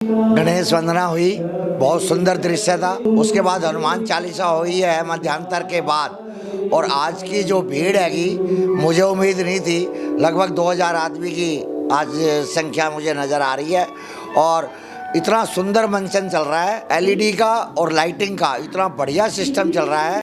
गणेश वंदना हुई, बहुत सुंदर दृश्य था। उसके बाद हनुमान चालीसा हुई है मध्यांतर के बाद। और आज की जो भीड़ हैगी, मुझे उम्मीद नहीं थी। लगभग 2000 आदमी की आज संख्या मुझे नज़र आ रही है। और इतना सुंदर मंचन चल रहा है, एलईडी का और लाइटिंग का इतना बढ़िया सिस्टम चल रहा है।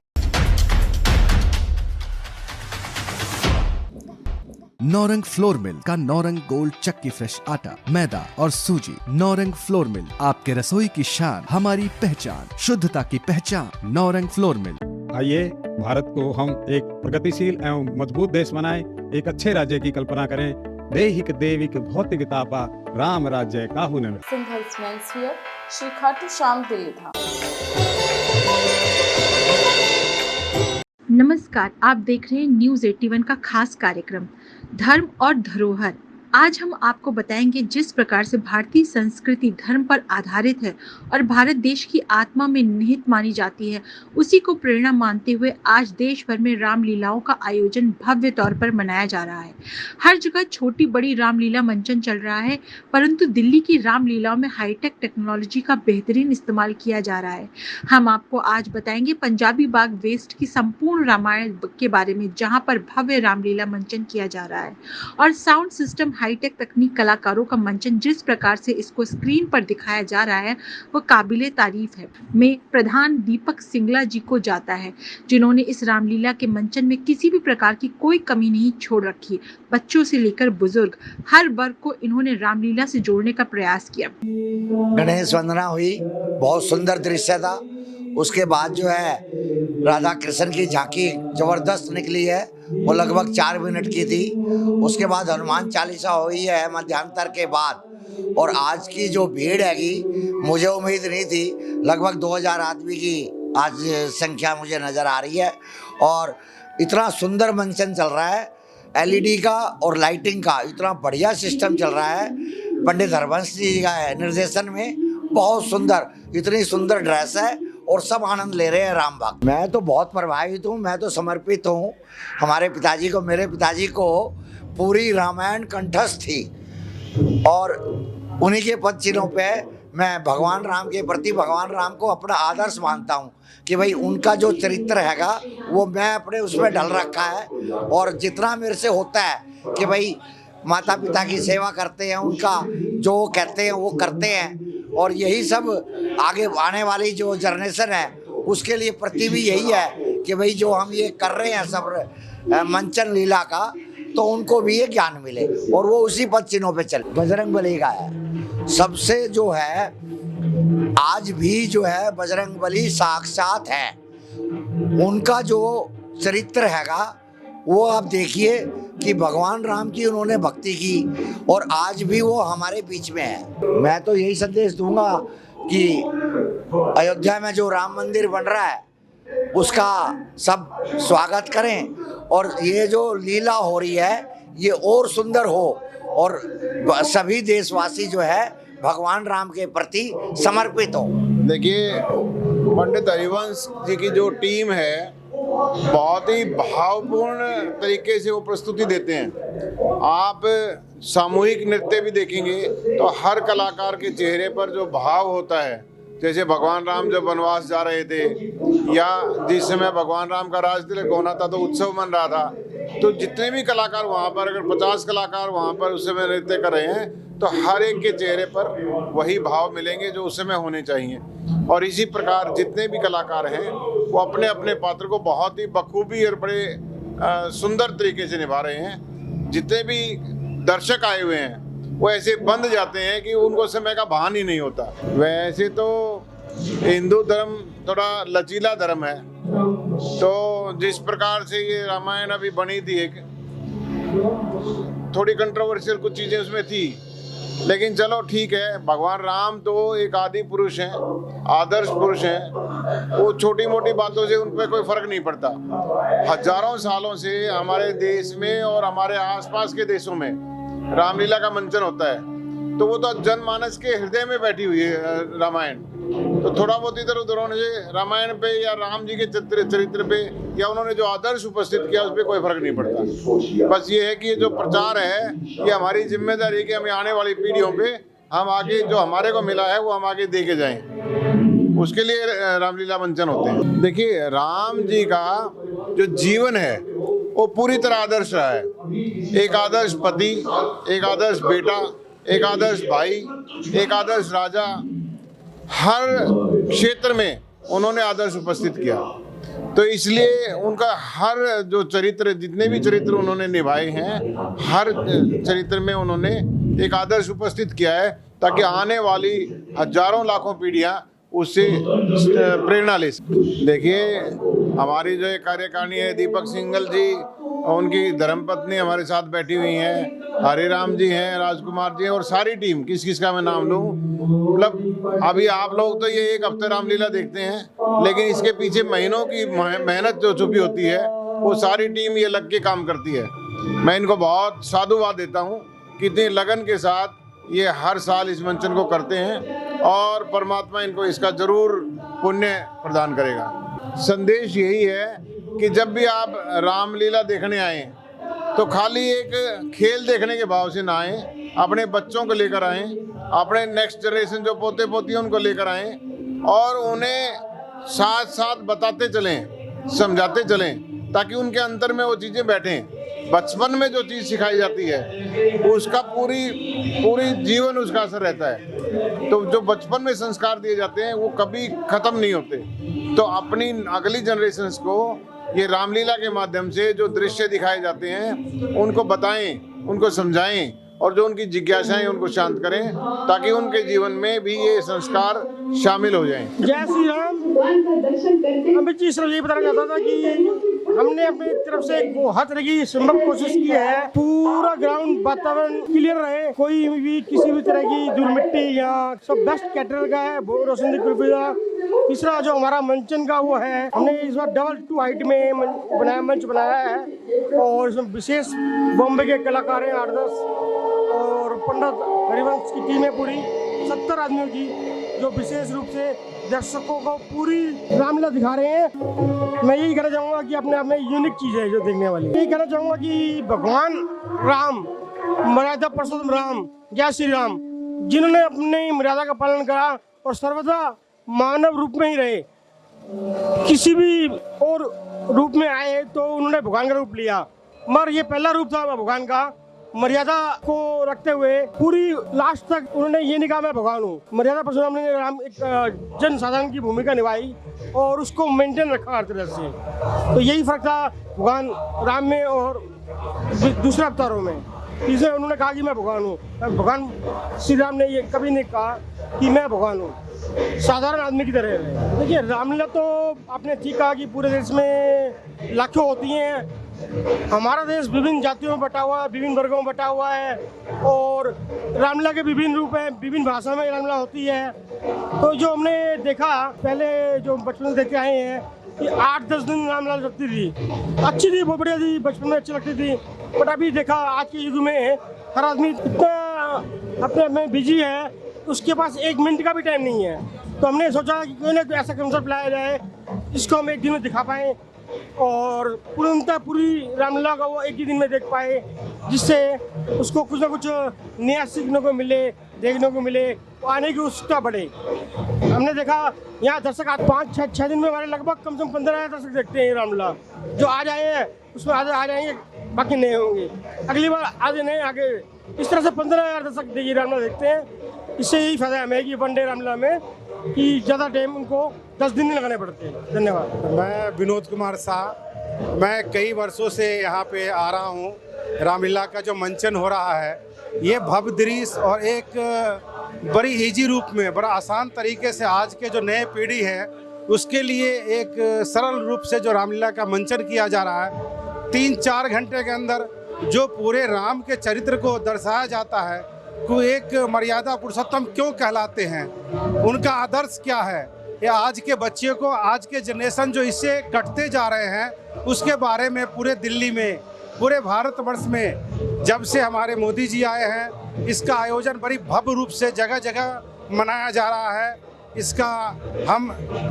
नौरंग फ्लोर मिल का नौरंग गोल्ड चक्की फ्रेश आटा, मैदा और सूजी। नौरंग फ्लोर मिल, आपके रसोई की शान, हमारी पहचान, शुद्धता की पहचान। Naurang flour mill. आइए भारत को हम एक प्रगतिशील एवं मजबूत देश बनाएं, एक अच्छे राज्य की कल्पना करें। दैहिक देविक भौतिकतापा राम राज्य काहू न सिंघल्स मेंसवेयर, श्री खाटू श्याम दिल्ली धाम। नमस्कार, आप देख रहे हैं न्यूज़ 81 का खास कार्यक्रम धर्म और धरोहर। आज हम आपको बताएंगे जिस प्रकार से भारतीय संस्कृति धर्म पर आधारित है और भारत देश की आत्मा में निहित मानी जाती है, उसी को प्रेरणा मानते हुए आज देश भर में रामलीलाओं का आयोजन भव्य तौर पर मनाया जा रहा है। हर जगह छोटी बड़ी रामलीला मंचन चल रहा है, परंतु दिल्ली की रामलीलाओं में हाईटेक टेक्नोलॉजी का बेहतरीन इस्तेमाल किया जा रहा है। हम आपको आज बताएंगे पंजाबी बाग वेस्ट की संपूर्ण रामायण के बारे में, जहां पर भव्य रामलीला मंचन किया जा रहा है और साउंड सिस्टम हाईटेक तकनीक कलाकारों का मंचन जिस प्रकार से इसको स्क्रीन पर दिखाया जा रहा है वो काबिले तारीफ है। में प्रधान दीपक सिंगला जी को जाता है, जिन्होंने इस रामलीला के मंचन में किसी भी प्रकार की कोई कमी नहीं छोड़ रखी। बच्चों से लेकर बुजुर्ग हर वर्ग को इन्होंने रामलीला से जोड़ने का प्रयास किया। गणेश वंदना हुई, बहुत सुंदर दृश्य था। उसके बाद जो है राधा कृष्ण की झांकी जबरदस्त निकली है, वो लगभग 4 मिनट की थी। उसके बाद हनुमान चालीसा हुई है मध्यांतर के बाद। और आज की जो भीड़ हैगी, मुझे उम्मीद नहीं थी। लगभग 2000 आदमी की आज संख्या मुझे नज़र आ रही है। और इतना सुंदर मंचन चल रहा है, एलईडी का और लाइटिंग का इतना बढ़िया सिस्टम चल रहा है। पंडित हरबंश जी का है निर्देशन में, बहुत सुंदर, इतनी सुंदर ड्रेस है और सब आनंद ले रहे हैं राम भक्त। मैं तो बहुत प्रभावित हूँ, मैं तो समर्पित हूँ। हमारे पिताजी को, मेरे पिताजी को पूरी रामायण कंठस्थ थी और उन्हीं के पद चिन्हों पे मैं भगवान राम के प्रति, भगवान राम को अपना आदर्श मानता हूँ कि भाई उनका जो चरित्र हैगा वो मैं अपने उसमें ढल रखा है। और जितना मेरे से होता है कि भाई माता पिता की सेवा करते हैं, उनका जो वो कहते हैं वो करते हैं। और यही सब आगे आने वाली जो जनरेशन है उसके लिए प्रति भी यही है कि भाई जो हम ये कर रहे हैं सब मंचन लीला का, तो उनको भी ये ज्ञान मिले और वो उसी पद चिन्हों पे चले। बजरंग बली का है सबसे जो है, आज भी जो है बजरंग बली साक्षात है। उनका जो चरित्र हैगा वो आप देखिए कि भगवान राम की उन्होंने भक्ति की और आज भी वो हमारे बीच में है। मैं तो यही संदेश दूंगा कि अयोध्या में जो राम मंदिर बन रहा है उसका सब स्वागत करें और ये जो लीला हो रही है ये और सुंदर हो और सभी देशवासी जो है भगवान राम के प्रति समर्पित हो। देखिए, पंडित हरिवंश जी की जो टीम है बहुत ही भावपूर्ण तरीके से वो प्रस्तुति देते हैं। आप सामूहिक नृत्य भी देखेंगे तो हर कलाकार के चेहरे पर जो भाव होता है, जैसे भगवान राम जब वनवास जा रहे थे या जिस समय भगवान राम का राज तिलक होना था तो उत्सव मन रहा था, तो जितने भी कलाकार वहाँ पर, अगर 50 कलाकार वहाँ पर उस समय नृत्य कर रहे हैं तो हर एक के चेहरे पर वही भाव मिलेंगे जो उस समय होने चाहिए। और इसी प्रकार जितने भी कलाकार हैं वो अपने अपने पात्र को बहुत ही बखूबी और बड़े सुंदर तरीके से निभा रहे हैं। जितने भी दर्शक आए हुए हैं वो ऐसे बंध जाते हैं कि उनको समय का भान ही नहीं होता। वैसे तो हिंदू धर्म थोड़ा लचीला धर्म है, तो जिस प्रकार से ये रामायण अभी बनी थी, एक थोड़ी कंट्रोवर्शियल कुछ चीज़ें उसमें थी, लेकिन चलो ठीक है। भगवान राम तो एक आदि पुरुष हैं, आदर्श पुरुष हैं। वो छोटी मोटी बातों से उन पर कोई फर्क नहीं पड़ता। हजारों सालों से हमारे देश में और हमारे आसपास के देशों में रामलीला का मंचन होता है, तो वो तो जनमानस के हृदय में बैठी हुई है रामायण। तो थोड़ा बहुत इधर उधर होने से रामायण पे या राम जी के चरित्र पे या उन्होंने जो आदर्श उपस्थित किया उस पर कोई फर्क नहीं पड़ता। बस ये है कि ये जो प्रचार है ये हमारी जिम्मेदारी है कि हमें आने वाली पीढ़ियों पे हम आगे जो हमारे को मिला है वो हम आगे दे के जाएं, उसके लिए रामलीला मंचन होते हैं। देखिए, राम जी का जो जीवन है वो पूरी तरह आदर्श रहा है। एक आदर्श पति, एक आदर्श बेटा, एक आदर्श भाई, एक आदर्श राजा, हर क्षेत्र में उन्होंने आदर्श उपस्थित किया। तो इसलिए उनका हर जो चरित्र, जितने भी चरित्र उन्होंने निभाए हैं, हर चरित्र में उन्होंने एक आदर्श उपस्थित किया है, ताकि आने वाली हजारों लाखों पीढ़ियां उससे प्रेरणा ले सकें। देखिए, हमारी जो एक कार्यकारिणी है, दीपक सिंघल जी, उनकी धर्मपत्नी हमारे साथ बैठी हुई हैं, हरिराम जी हैं, राजकुमार जी हैं, और सारी टीम, किस किस का मैं नाम लूं, मतलब अभी आप लोग तो ये एक हफ्ते रामलीला देखते हैं, लेकिन इसके पीछे महीनों की मेहनत जो छुपी होती है, वो सारी टीम ये लग के काम करती है। मैं इनको बहुत साधुवाद देता हूँ, कितनी लगन के साथ ये हर साल इस मंचन को करते हैं, और परमात्मा इनको इसका जरूर पुण्य प्रदान करेगा। संदेश यही है कि जब भी आप रामलीला देखने आए तो खाली एक खेल देखने के भाव से ना आए, अपने बच्चों को लेकर आए, अपने नेक्स्ट जनरेशन जो पोते पोती हैं उनको लेकर आए, और उन्हें साथ साथ बताते चलें, समझाते चलें, ताकि उनके अंदर में वो चीज़ें बैठें। बचपन में जो चीज़ सिखाई जाती है उसका पूरी जीवन उसका असर रहता है। तो जो बचपन में संस्कार दिए जाते हैं वो कभी ख़त्म नहीं होते। तो अपनी अगली जनरेशन्स को ये रामलीला के माध्यम से जो दृश्य दिखाए जाते हैं उनको बताएं, उनको समझाएं, और जो उनकी जिज्ञासाएं उनको शांत करें, ताकि उनके जीवन में भी ये संस्कार शामिल हो जाएं। जय श्री राम। अमित जी सिर्फ ये बताना चाहता था कि हमने अपनी तरफ से हर तरह की संभव कोशिश की है, पूरा ग्राउंड वातावरण क्लियर रहे, कोई भी किसी भी तरह की धूल मिट्टी या सब बेस्ट कैटर का है, रोशन कुल्फिया। तीसरा जो हमारा मंचन का वो है, हमने इस बार डबल 2 हाइट में मंच बनाया है, और इसमें विशेष बॉम्बे के कलाकार हैं 8-10, और पंडित हरिवंश की टीम है पूरी 70 आदमियों की, जो विशेष रूप से दर्शकों को पूरी रामलीला दिखा रहे हैं। मैं यही कहना चाहूँगा कि अपने आप में यूनिक चीज़ है जो देखने वाली। यही कहना चाहूँगा कि भगवान राम, मर्यादा पुरुषोत्तम राम, जय श्री राम, जिन्होंने अपनी मर्यादा का पालन करा और सर्वदा मानव रूप में ही रहे, किसी भी और रूप में आए तो उन्होंने भगवान का रूप लिया, मगर ये पहला रूप था भगवान का। मर्यादा को रखते हुए पूरी लास्ट तक उन्होंने ये नहीं कहा मैं भगवान हूँ। मर्यादा पुरुषोत्तम ने राम एक जन साधारण की भूमिका निभाई और उसको मेंटेन रखा हर तरह से। तो यही फर्क था भगवान राम में और दूसरे अवतारों में। इसलिए उन्होंने कहा कि मैं भगवान हूँ। भगवान श्री राम ने ये कभी नहीं कहा कि मैं भगवान हूँ, साधारण आदमी की तरह है। देखिए, रामलीला तो आपने ठीक कहा कि पूरे देश में लाखों होती हैं। हमारा देश विभिन्न जातियों में बटा हुआ है, विभिन्न वर्गों में बटा हुआ है, और रामलीला के विभिन्न रूप हैं, विभिन्न भाषा में रामलीला होती है। तो जो हमने देखा पहले, जो बचपन से देखते आए हैं कि 8-10 दिन रामलीला लगती थी, अच्छी थी, बहुत बढ़िया थी, बचपन में अच्छी लगती थी। बट अभी देखा आज के युग में हर आदमी इतना अपने में बिजी है, उसके पास 1 मिनट का भी टाइम नहीं है। तो हमने सोचा कि क्यों ना ऐसा कंसेप्ट लाया जाए जिसको हम 1 दिन में दिखा पाएँ, और पूर्णतः पूरी रामलीला का वो 1 ही दिन में देख पाए, जिससे उसको कुछ ना कुछ नया सीखने को मिले, देखने को मिले, आने की उत्सुकता बढ़े। हमने देखा यहाँ दर्शक 5-6 दिन में हमारे लगभग कम से कम 15,000 दर्शक देखते हैं रामलीला। जो आज आए हैं उसमें आधे आ जाएंगे, बाकी नहीं होंगे, अगली बार आधे नहीं आगे। इस तरह से 15,000 दर्शक देखिए रामलीला देखते हैं। इससे यही फायदा हमें कि 1 डे रामलीला में कि ज़्यादा टाइम उनको 10 दिन नहीं लगाने पड़ते हैं। धन्यवाद। मैं विनोद कुमार शाह, मैं कई वर्षों से यहाँ पे आ रहा हूँ। रामलीला का जो मंचन हो रहा है, ये भव्य दृश्य और एक बड़ी इजी रूप में, बड़ा आसान तरीके से आज के जो नए पीढ़ी है उसके लिए एक सरल रूप से जो रामलीला का मंचन किया जा रहा है। 3-4 घंटे के अंदर जो पूरे राम के चरित्र को दर्शाया जाता है कि एक मर्यादा पुरुषोत्तम क्यों कहलाते हैं, उनका आदर्श क्या है, या आज के बच्चे को, आज के जनरेशन जो इससे कटते जा रहे हैं, उसके बारे में पूरे दिल्ली में, पूरे भारतवर्ष में जब से हमारे मोदी जी आए हैं, इसका आयोजन बड़ी भव्य रूप से जगह जगह मनाया जा रहा है। इसका हम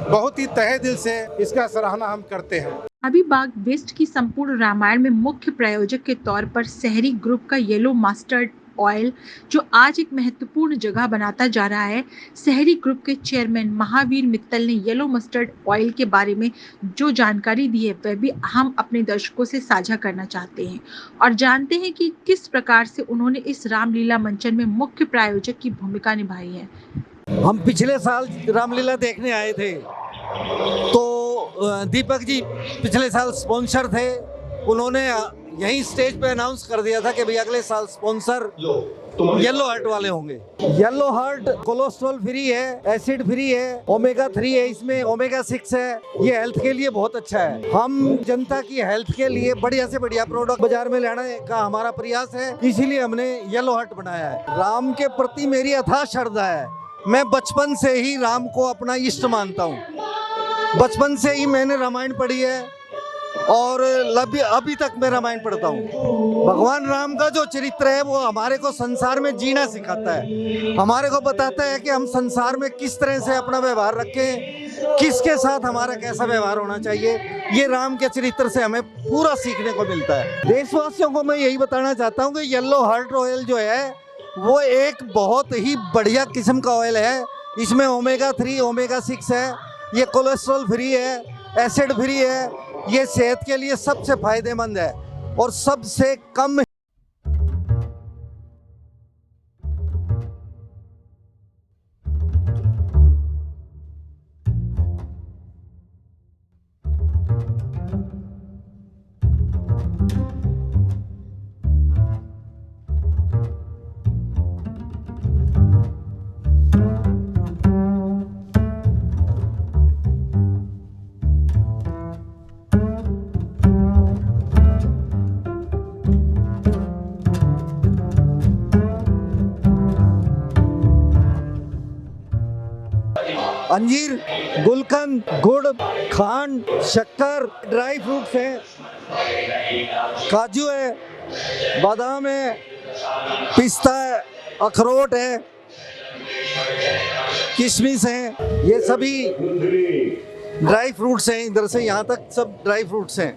बहुत ही तहे दिल से इसका सराहना हम करते हैं। हबीबाग वेस्ट की संपूर्ण रामायण में मुख्य प्रायोजक के तौर पर शहरी ग्रुप का येलो मास्टर्ड ऑयल जो आज एक महत्वपूर्ण जगह बनाता जा रहा है, शहरी ग्रुप के चेयरमैन महावीर मित्तल ने येलो मस्टर्ड ऑयल के बारे में जो जानकारी दी है वह भी हम अपने दर्शकों से साझा करना चाहते हैं और जानते हैं कि किस प्रकार से उन्होंने इस रामलीला मंचन में मुख्य प्रायोजक की भूमिका निभाई है। हम पिछले साल रामलीला देखने आए थे, तो दीपक जी पिछले साल स्पॉन्सर थे। उन्होंने यहीं स्टेज पे अनाउंस कर दिया था कि भाई अगले साल स्पॉन्सर येलो हार्ट वाले होंगे। येलो हार्ट कोलेस्ट्रॉल फ्री है, एसिड फ्री है, ओमेगा 3 है, इसमें ओमेगा 6 है। ये हेल्थ के लिए बहुत अच्छा है। हम जनता की हेल्थ के लिए बढ़िया से बढ़िया प्रोडक्ट बाजार में लाने का हमारा प्रयास है, इसीलिए हमने येलो हार्ट बनाया है। राम के प्रति मेरी अथाह श्रद्धा है। मैं बचपन से ही राम को अपना इष्ट मानता हूँ। बचपन से ही मैंने रामायण पढ़ी है और अभी तक मैं रामायण पढ़ता हूँ। भगवान राम का जो चरित्र है वो हमारे को संसार में जीना सिखाता है, हमारे को बताता है कि हम संसार में किस तरह से अपना व्यवहार रखें, किसके साथ हमारा कैसा व्यवहार होना चाहिए। ये राम के चरित्र से हमें पूरा सीखने को मिलता है। देशवासियों को मैं यही बताना चाहता हूँ कि येलो हार्ट ऑयल जो है वो एक बहुत ही बढ़िया किस्म का ऑयल है। इसमें ओमेगा 3 ओमेगा 6 है, ये कोलेस्ट्रॉल फ्री है, एसिड फ्री है, ये सेहत के लिए सबसे फायदेमंद है और सबसे कम अंजीर, गुलकंद, गुड़, खांड, शक्कर, ड्राई फ्रूट्स हैं, काजू है, बादाम है, पिस्ता है, अखरोट है, किशमिश है। ये सभी ड्राई फ्रूट्स हैं। इधर से यहाँ तक सब ड्राई फ्रूट्स हैं।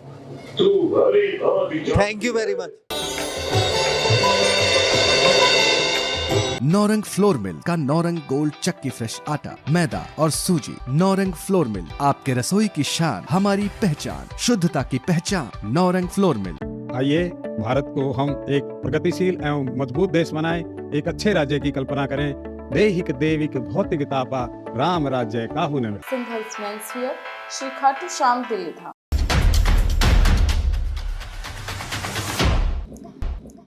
Thank you very much. Naurang flour mill का नौरंग गोल्ड चक्की फ्रेश आटा, मैदा और सूजी। नौरंग फ्लोर मिल, आपके रसोई की शान, हमारी पहचान, शुद्धता की पहचान। Naurang flour mill. आइए भारत को हम एक प्रगतिशील एवं मजबूत देश बनाएं, एक अच्छे राज्य की कल्पना करें। देहिक देविक भौतिकता राम राज्य काहू न। सिंघल्स मेंस वियर, श्री खाटू श्याम दिल्ली धाम।